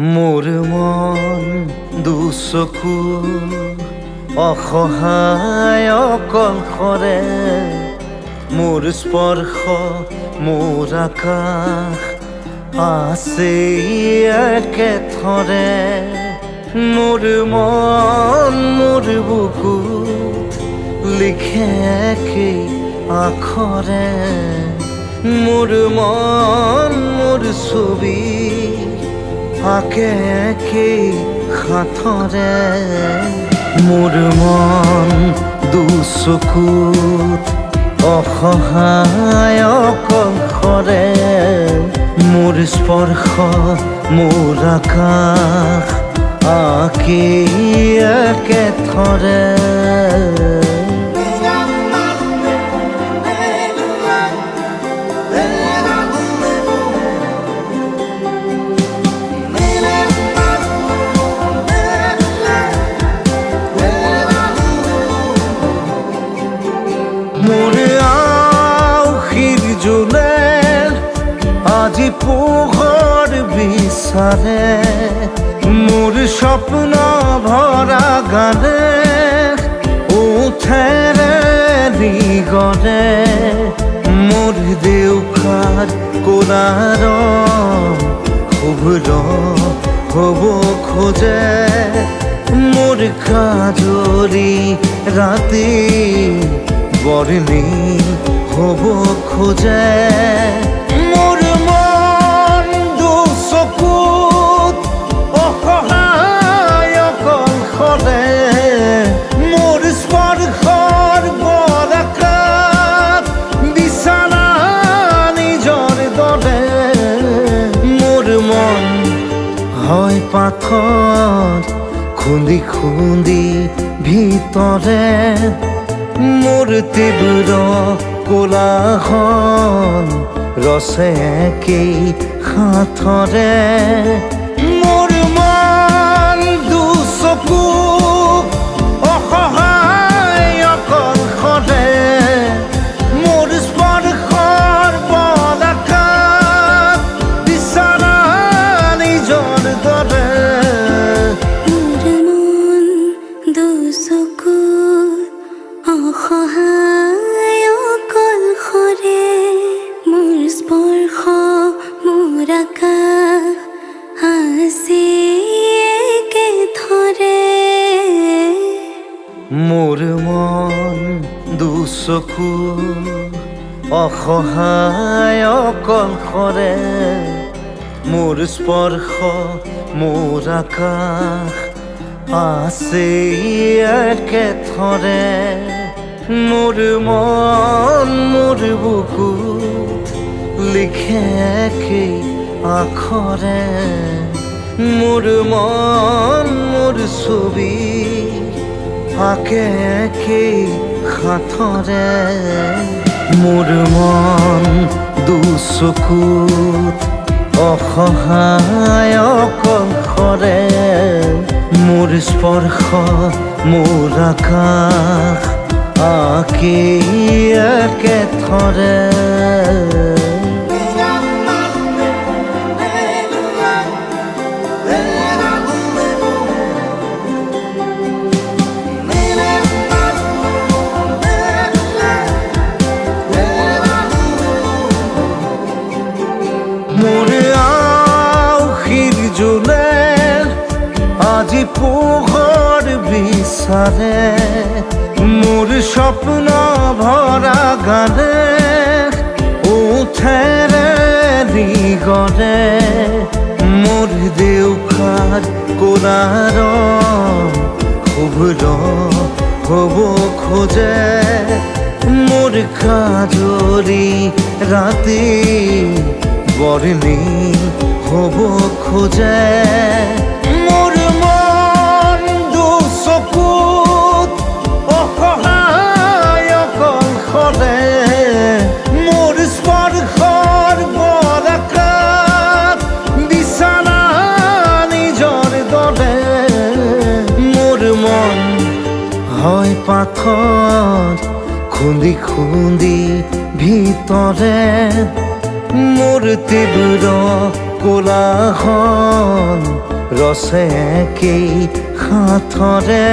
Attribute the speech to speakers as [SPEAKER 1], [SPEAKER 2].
[SPEAKER 1] মোৰ মন দুচকু অসহায় অকলশৰে, মোৰ স্পৰ্শ মোৰ আকাশ আছে একেথৰে। মোৰ মন মোৰ বুকুত লিখে একেই আখৰে, মোৰ মন মোৰ ছবি আঁকে একেই সাঁথৰে। মোৰ মন দুচকুত অসহায় অকলশৰে, মোৰ স্পৰ্শ মোৰ আকাশ আঁকেই একেথৰে। মোৰ আউসীৰ জোনে আজি পোহৰ বিচাৰে, মোৰ স্বপ্ন ভৰা গানে উঠেৰে নিগৰে। মোৰ দেউখাৰ কোলাৰ শুভ্ৰ হ'ব খোজে, মোৰ কাজৰি ৰাতি বৰ্ণি হ'ব খোজে। মোৰ মন দুচকুত অসহায় অকলশৰে, মোৰ স্পৰ্শৰ বৰকাত বিছানা নিজৰ দৰে। মোৰ মন হয় পাথৰ খুন্দি খুন্দি ভিতৰে, মোৰ তীব্ৰ কোলাহল ৰচে একেই সাঁথৰে। মোৰ মন দুচকু অসহায় অকলশৰে, মোৰ স্পৰ্শৰ বৰকাত বিছানা নিজৰ দৰে।
[SPEAKER 2] অসহায় অকলশৰে, মোৰ স্পৰ্শ মোৰ আকাশ আছে একেথৰে।
[SPEAKER 1] মোৰ মন দুচকু অসহায় অকলশৰে, মোৰ স্পৰ্শ মোৰ আকাশ আছে একেথৰে। মোৰ মন মোৰ বুকুত লিখে একেই আখৰে, মোৰ মন মোৰ ছবি আঁকে একেই সাঁথৰে। মোৰ মন দুচকুত অসহায় অকলশৰে, মোৰ স্পৰ্শ মোৰ আকাশ আঁকেই একেথৰে। মোৰ আউসীৰ জোনে আজি পোহৰ বিচাৰে, মোৰ স্বপ্ন ভৰা গানে উঠেৰে নিগৰে। মোৰ দেউখাৰ কোলাৰ শুভ্ৰ হ'ব খোজে, মোৰ কাজৰি ৰাতি বৰ্ণি হ'ব খোজে। মোৰ মন দুচকুত অসহায় অকলশৰে, মোৰ স্পৰ্শৰ বৰকাত বিছানা নিজৰ দৰে। মোৰ মন হয় পাথৰ খুন্দি খুন্দি ভিতৰে, মোৰ তীব্ৰ কোলাহল ৰচে কি হাতৰে